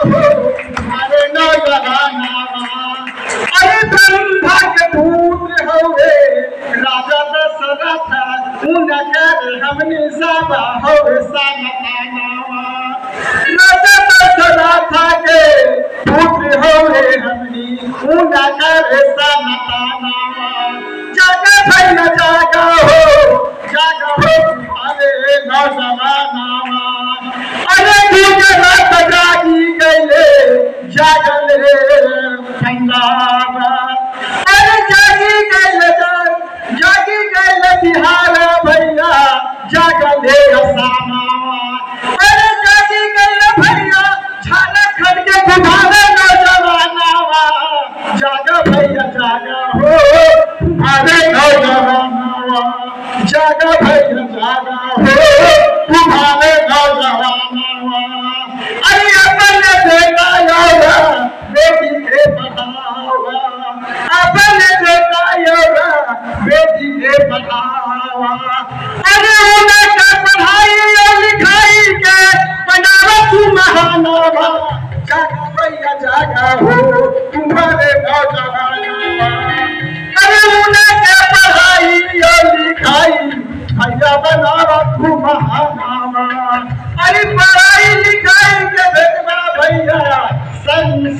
हो तुम्हारे नौजवानावा। अरे ब्रह्मा के पुत्र हवे राजा दशरथ उनकर हमने साबा हो सामतानावा। राजा दशरथ के पुत्र हवे हमने उनकर सामतानावा। जागा भैया जागा हो तुम्हारे नौजवानावा। अरे गुजरात जागी गए जागले पंजाब। अरे जागी गए बिहार भैया जागले असमावा। अरे जागी गए भैया झारखंड के तुम्हारे नौजवानावा। जागा भैया जागा हो तुम्हारे नौजवानावा। जागा भैया जागा हो तुम्हारे नौजवानावा। अरे अपने बेटा योगा बेटी के पढ़ावा। अपने बेटा योगा बेटी के पढ़ावा। अरे उनका पढ़ाई और लिखाई के बनावा तू महानावा। जागा भैया जागा हो तुम्हारे नौजवानावा। अरे उनका पढ़ाई और लिखाई भैया बनावा तू महानावा। अरे पढ़ाई लिखाई के भेजवा भैया संग